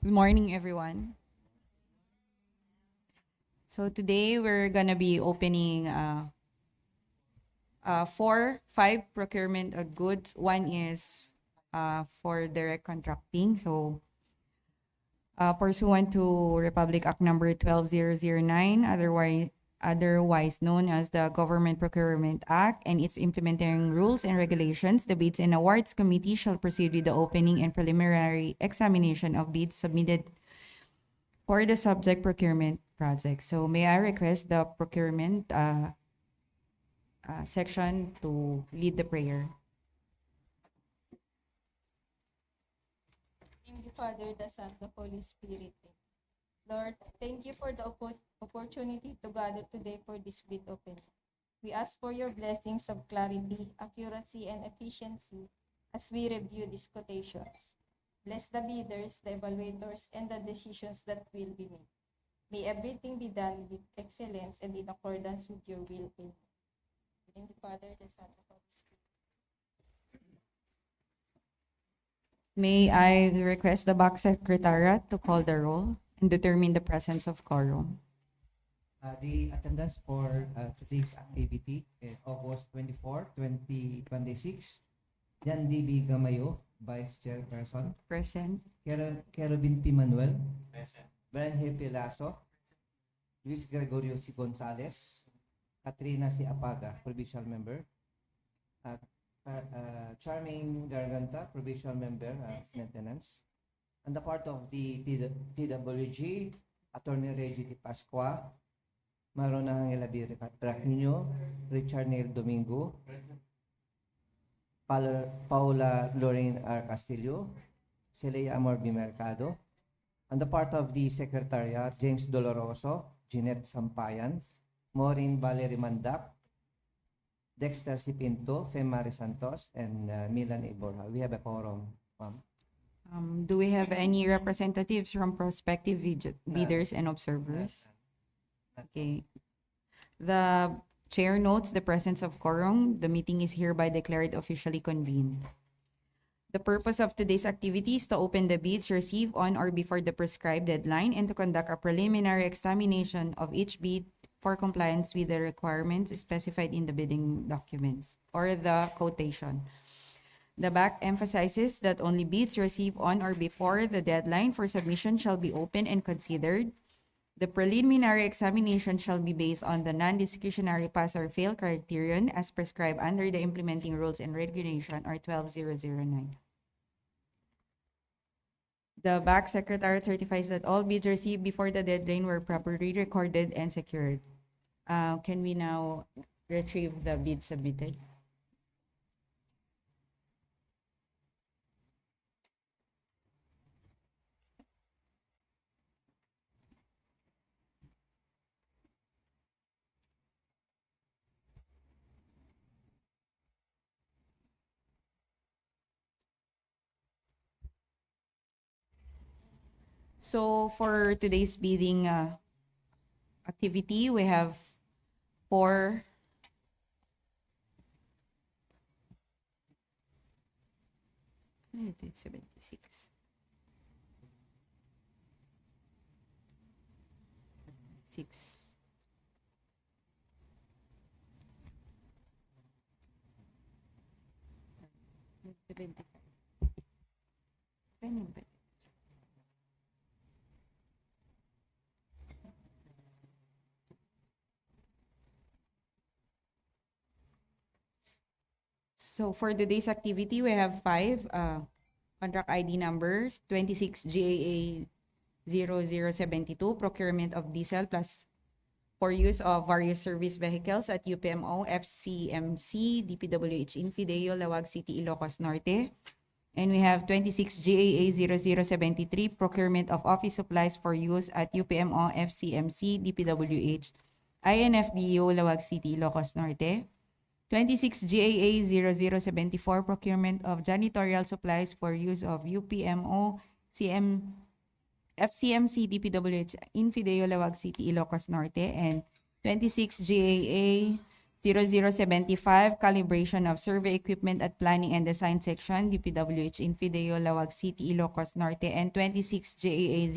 Good morning, everyone. So today we're gonna be opening five procurement of goods. One is for direct contracting. So pursuant to Republic Act number 12009, otherwise known as the Government Procurement Act and its implementing rules and regulations, the Bids and Awards Committee shall proceed with the opening and preliminary examination of bids submitted for the subject procurement project. So may I request the procurement section to lead the prayer? In the Father, the Son, the Holy Spirit. Lord, thank you for the opportunity to gather today for this bid opening. We ask for your blessings of clarity, accuracy, and efficiency as we review these quotations. Bless the bidders, the evaluators, and the decisions that will be made. May everything be done with excellence and in accordance with your will. Amen. In the Father, the Son, the Holy Spirit. May I request the back secretariat to call the roll and determine the presence of quorum? The attendance for today's activity, August 24, 2026. Jan D.B. Gamayo, Vice Chairperson. Present. Kerubin P. Manuel. Present. Brian Hepe Lasso. Luis Gregorio C. Gonzalez. Katrina C. Apaga, Provincial Member. Charming Garganta, Provincial Member, Maintenance. On the part of the DWG, Attorney Reggie Di Pasqua, Marona Angela B. Racunio, Richard Neil Domingo, Paula Lorraine R. Castillo, Celia Amor B. Mercado. On the part of the Secretariat, James Doloroso, Jeanette Sampayan, Maureen Valerie Mandak, Dexter C. Pinto, Femari Santos, and Milan Iborja. We have a quorum, ma'am. Do we have any representatives from prospective bidders and observers? Okay. The chair notes the presence of quorum. The meeting is hereby declared officially convened. The purpose of today's activity is to open the bids received on or before the prescribed deadline and to conduct a preliminary examination of each bid for compliance with the requirements specified in the bidding documents or the quotation. The back emphasizes that only bids received on or before the deadline for submission shall be opened and considered. The preliminary examination shall be based on the non-discretionary pass or fail criterion as prescribed under the implementing rules and regulation or 12009. The back secretariat certifies that all bids received before the deadline were properly recorded and secured. Can we now retrieve the bid submitted? So for today's bidding activity, we have four it's 76. 6. So for today's activity, we have five contract ID numbers: 26 GAA 0072, procurement of diesel plus for use of various service vehicles at UPMO, FCMC, DPWH Infideo, Lawag City, Ilocos Norte. And we have 26 GAA 0073, procurement of office supplies for use at UPMO, FCMC, DPWH, INFDO, Lawag City, Ilocos Norte. 26 GAA 0074, procurement of janitorial supplies for use of UPMO, FCMC, DPWH, Infideo, Lawag City, Ilocos Norte, and 26 GAA 0075, calibration of survey equipment at planning and design section, DPWH Infideo, Lawag City, Ilocos Norte, and 26 JAA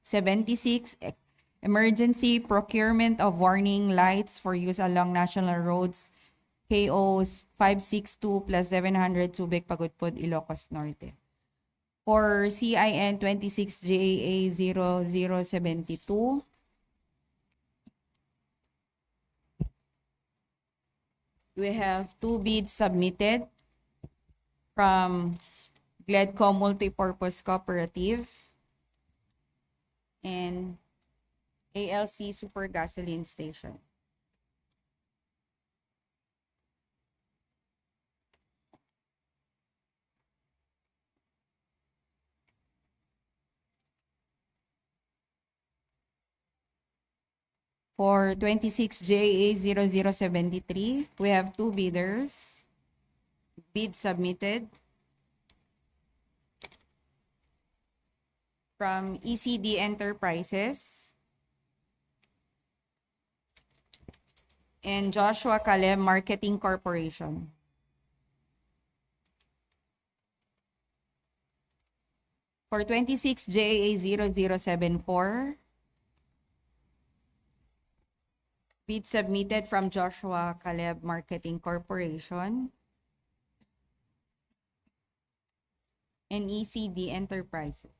0076, emergency procurement of warning lights for use along national roads, KOs 562 plus 700 Subic, Pagudpud, Ilocos Norte. For CIN 26 JAA 0072, we have 2 bids submitted from Gledco Multipurpose Cooperative and ALC Super Gasoline Station. For 26 JA 0073, we have 2 bidders. Bid submitted from ECD Enterprises and Joshua Caleb Marketing Corporation. For 26 JA 0074, bid submitted from Joshua Caleb Marketing Corporation and ECD Enterprises.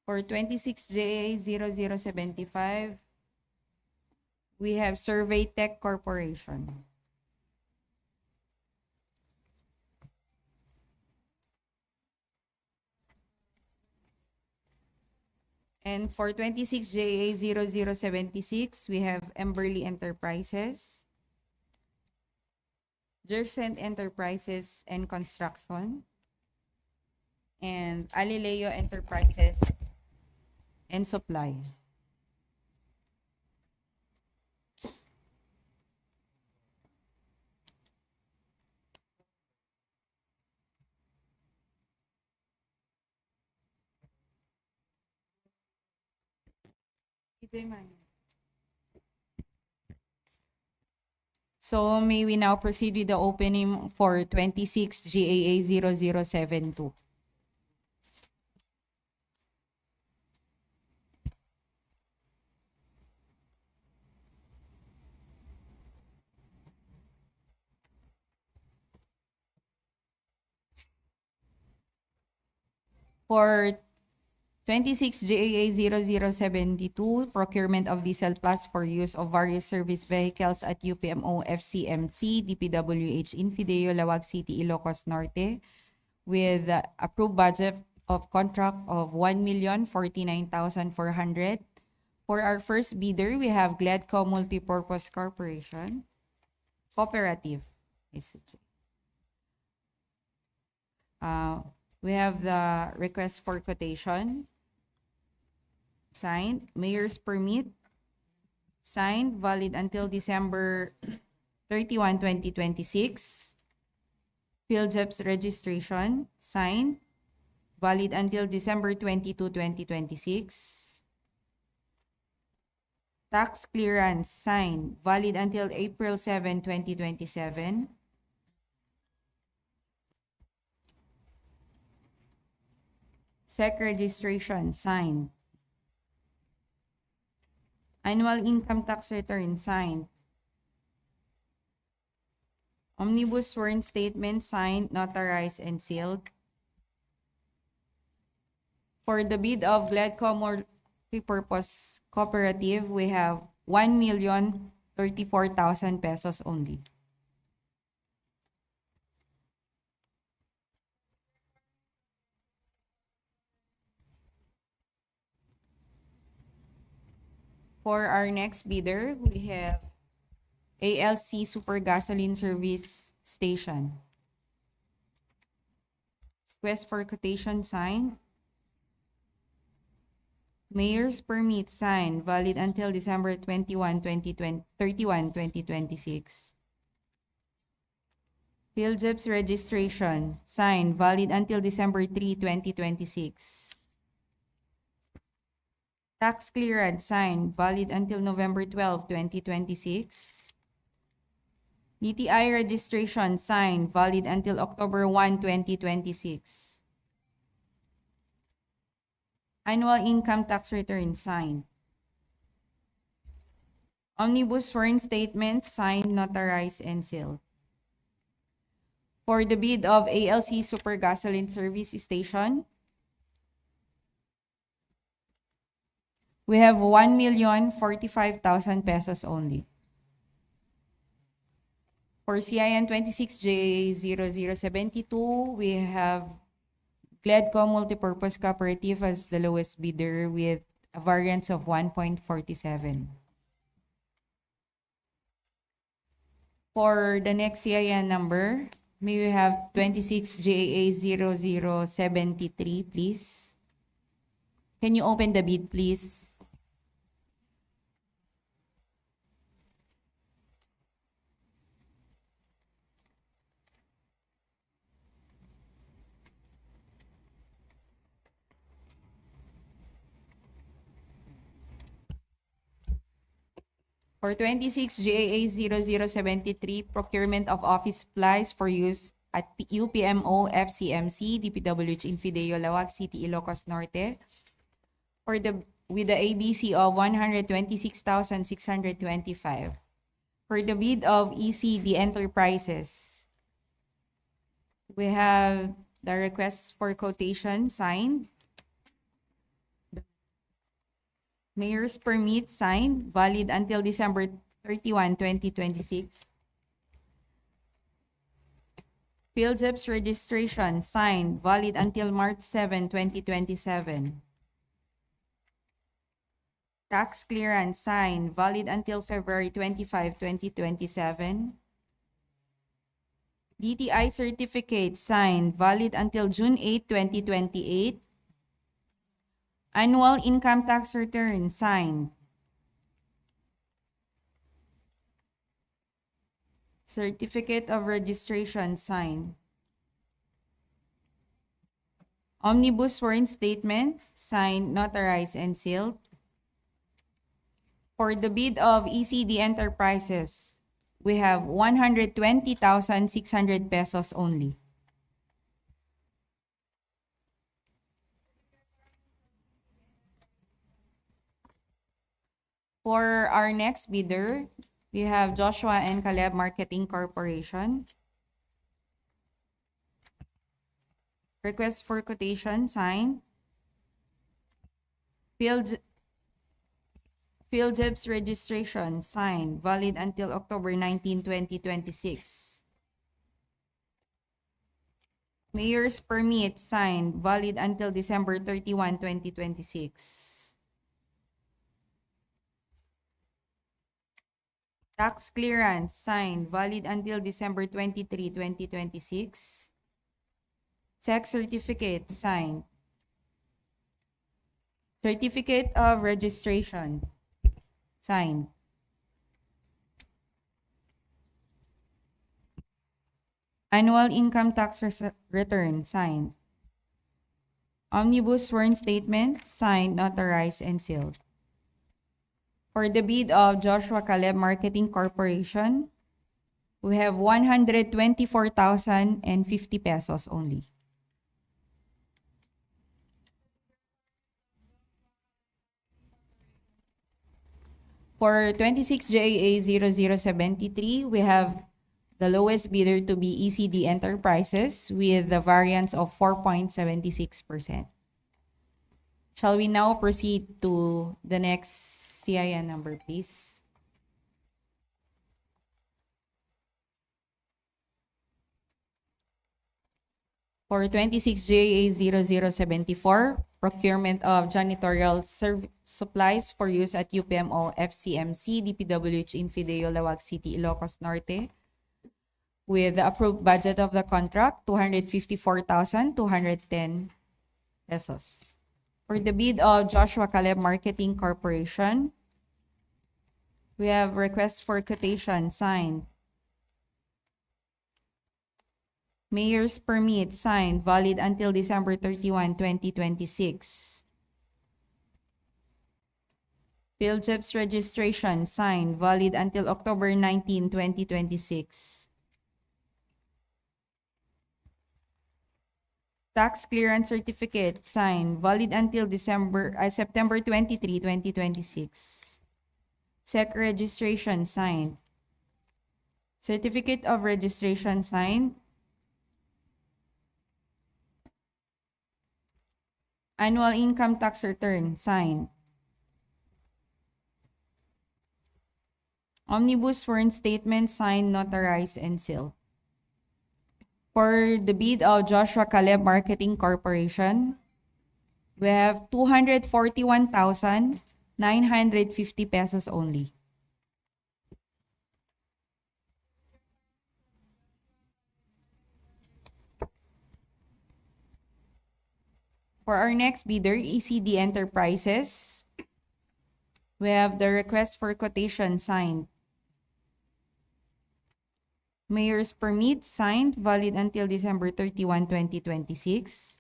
For 26 JA 0075, we have Survey Tech Corporation. And for 26 JA 0076, we have Emberly Enterprises, Jercent Enterprises and Construction, and Alileo Enterprises and Supply. So may we now proceed with the opening for 26 GAA 0072. For 26 GAA 0072, procurement of diesel plus for use of various service vehicles at UPMO FCMC, DPWH Infideo, Lawag City, Ilocos Norte, with approved budget of contract of 1,049,400. For our first bidder, we have Gledco Multipurpose Corporation, Cooperative. We have the request for quotation, signed, mayor's permit, signed, valid until December 31, 2026. PhilJEP's registration, signed, valid until December 22, 2026. Tax clearance, signed, valid until April 7, 2027. SEC registration, signed. Annual income tax return, signed. Omnibus sworn statement, signed, notarized, and sealed. For the bid of Gledco Multipurpose Cooperative, we have 1,034,000 pesos only. For our next bidder, we have ALC Super Gasoline Service Station. Request for quotation, signed. Mayor's permit, signed, valid until December 31, 2026. PhilJEP's registration, signed, valid until December 3, 2026. Tax clearance, signed, valid until November 12, 2026. DTI registration, signed, valid until October 1, 2026. Annual income tax return, signed. Omnibus sworn statement, signed, notarized, and sealed. For the bid of ALC Super Gasoline Service Station, we have 1,045,000 pesos only. For CIN 26J0072, we have Gledco Multipurpose Cooperative as the lowest bidder with a variance of 1.47. For the next CIN number, may we have 26JA0073, please? Can you open the bid, please? For 26JA0073, procurement of office supplies for use at UPMO, FCMC, DPWH Infideo, Lawag City, Ilocos Norte, with the ABC of 126,625. For the bid of ECD Enterprises, we have the request for quotation signed, Mayor's permit signed, valid until December 31, 2026. PhilJEP's registration signed, valid until March 7, 2027. Tax clearance signed, valid until February 25, 2027. DTI certificate signed, valid until June 8, 2028. Annual income tax return signed. Certificate of registration signed. Omnibus sworn statement signed, notarized, and sealed. For the bid of ECD Enterprises, we have 120,600 pesos only. For our next bidder, we have Joshua and Caleb Marketing Corporation. Request for quotation signed. PhilJEP's registration signed, valid until October 19, 2026. Mayor's permit signed, valid until December 31, 2026. Tax clearance signed, valid until December 23, 2026. SEC certificate signed. Certificate of registration signed. Annual income tax return signed. Omnibus sworn statement signed, notarized, and sealed. For the bid of Joshua Caleb Marketing Corporation, we have 124,050 pesos only. For 26JA0073, we have the lowest bidder to be ECD Enterprises with the variance of 4.76%. Shall we now proceed to the next CIN number, please? For 26JA0074, procurement of janitorial supplies for use at UPMO, FCMC, DPWH Infideo, Lawag City, Ilocos Norte, with the approved budget of the contract, 254,210 pesos. For the bid of Joshua Caleb Marketing Corporation, we have request for quotation signed. Mayor's permit signed, valid until December 31, 2026. PhilJEP's registration signed, valid until October 19, 2026. Tax clearance certificate signed, valid until September 23, 2026. SEC registration signed. Certificate of registration signed. Annual income tax return signed. Omnibus sworn statement signed, notarized, and sealed. For the bid of Joshua Caleb Marketing Corporation, we have 241,950 pesos only. For our next bidder, ECD Enterprises, we have the request for quotation signed. Mayor's permit signed, valid until December 31, 2026.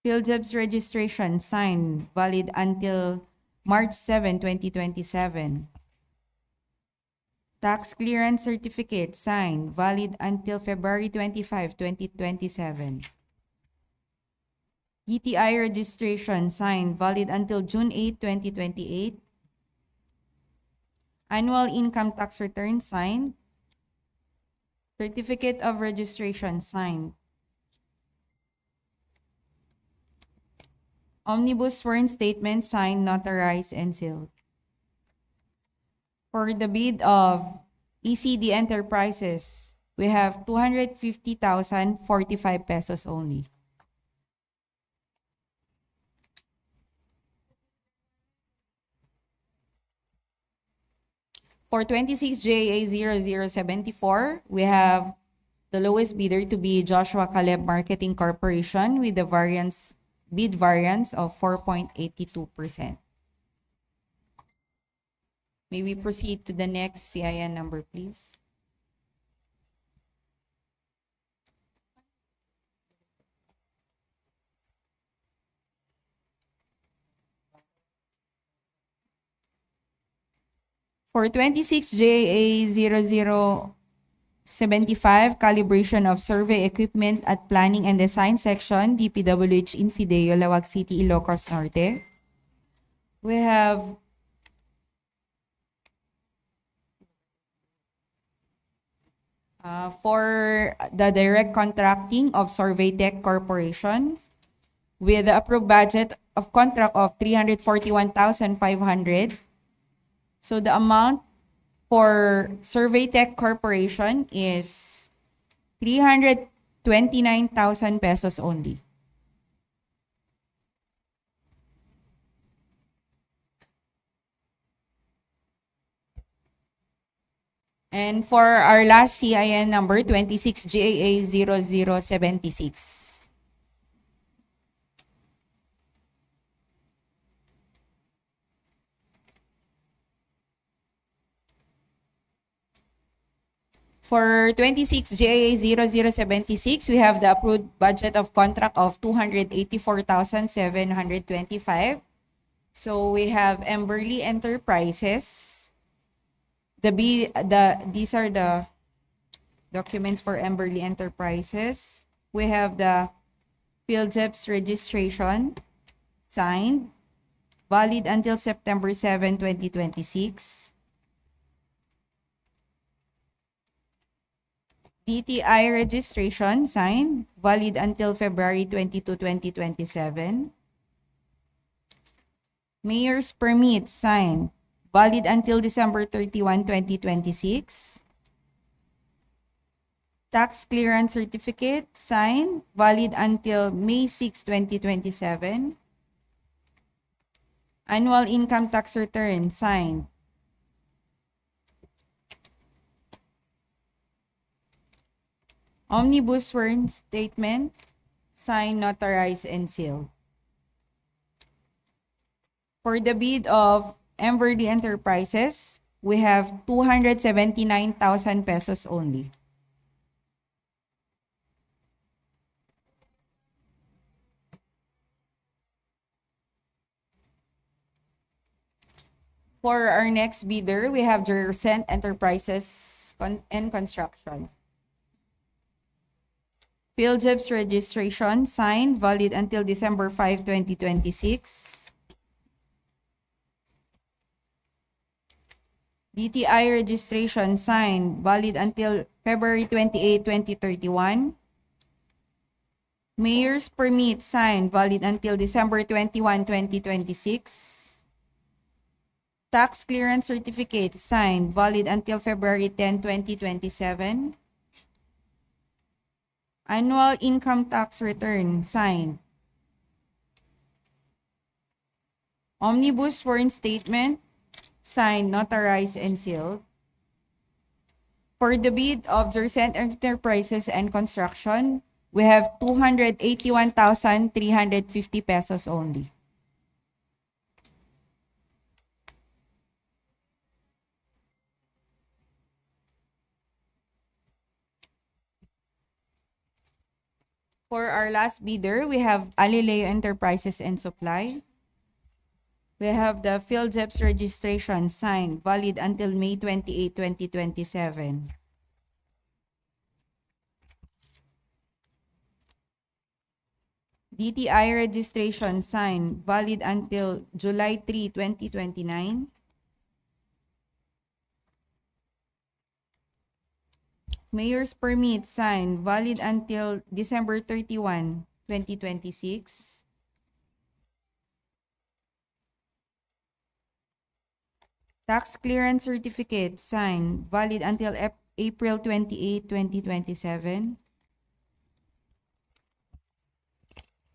PhilJEP's registration signed, valid until March 7, 2027. Tax clearance certificate signed, valid until February 25, 2027. DTI registration signed, valid until June 8, 2028. Annual income tax return signed. Certificate of registration signed. Omnibus sworn statement signed, notarized, and sealed. For the bid of ECD Enterprises, we have 250,045 pesos only. For 26 JA 0074, we have the lowest bidder to be Joshua Caleb Marketing Corporation with the bid variance of 4.82%. May we proceed to the next CIN number, please? For 26 JA 0075, calibration of survey equipment at Planning and Design Section, DPWH Infideo, Lawag City, Ilocos Norte, we have for the direct contracting of Survey Tech Corporation, with the approved budget of contract of 341,500. So the amount for Survey Tech Corporation is 329,000 pesos only. And for our last CIN number, 26 GAA 0076. For 26 GAA 0076, we have the approved budget of contract of 284,725. So we have Emberly Enterprises. These are the documents for Emberly Enterprises. We have the PhilJEP's registration signed, valid until September 7, 2026. DTI registration signed, valid until February 22, 2027. Mayor's permit signed, valid until December 31, 2026. Tax clearance certificate signed, valid until May 6, 2027. Annual income tax return signed. Omnibus sworn statement signed, notarized, and sealed. For the bid of Emberly Enterprises, we have 279,000 pesos only. For our next bidder, we have Jercent Enterprises and Construction. PhilJEP's registration signed, valid until December 5, 2026. DTI registration signed, valid until February 28, 2031. Mayor's permit signed, valid until December 21, 2026. Tax clearance certificate signed, valid until February 10, 2027. Annual income tax return signed. Omnibus sworn statement signed, notarized, and sealed. For the bid of Jercent Enterprises and Construction, we have 281,350 pesos only. For our last bidder, we have Alileo Enterprises and Supply. We have the PhilJEP's registration signed, valid until May 28, 2027. DTI registration signed, valid until July 3, 2029. Mayor's permit signed, valid until December 31, 2026. Tax clearance certificate signed, valid until April 28, 2027.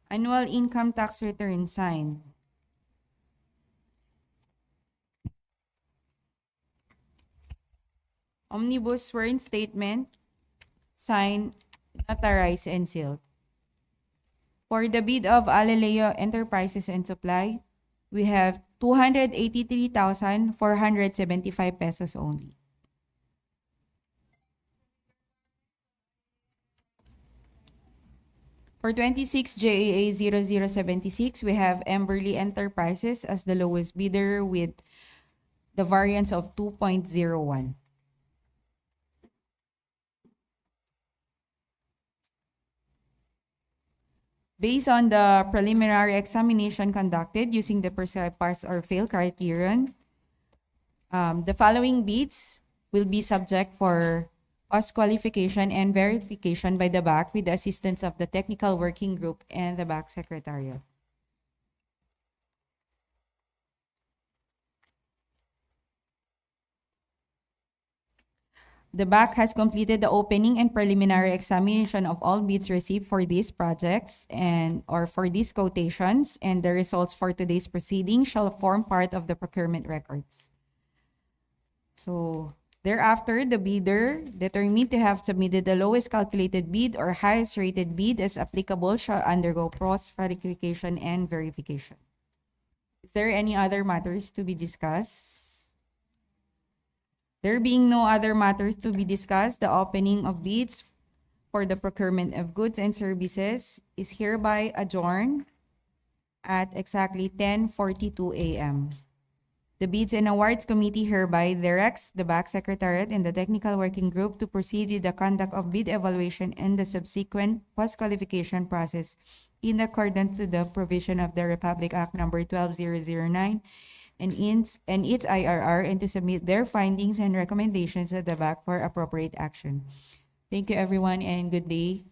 Annual income tax return signed. Omnibus sworn statement signed, notarized, and sealed. For the bid of Alileo Enterprises and Supply, we have 283,475 pesos only. For 26 JAA 0076, we have Emberly Enterprises as the lowest bidder with the variance of 2.01. Based on the preliminary examination conducted using the prescribed pass or fail criterion, the following bids will be subject for cost qualification and verification by the BAC with the assistance of the Technical Working Group and the BAC Secretariat. The BAC has completed the opening and preliminary examination of all bids received for these projects or for these quotations, and the results for today's proceeding shall form part of the procurement records. So thereafter, the bidder determined to have submitted the lowest calculated bid or highest rated bid as applicable shall undergo cross-verification and verification. Is there any other matters to be discussed? There being no other matters to be discussed, the opening of bids for the procurement of goods and services is hereby adjourned at exactly 10:42 a.m. The Bids and Awards Committee hereby directs the BAC Secretariat and the Technical Working Group to proceed with the conduct of bid evaluation and the subsequent post-qualification process in accordance to the provision of the Republic Act No. 12009 and its IRR, and to submit their findings and recommendations at the BAC for appropriate action. Thank you, everyone, and good day.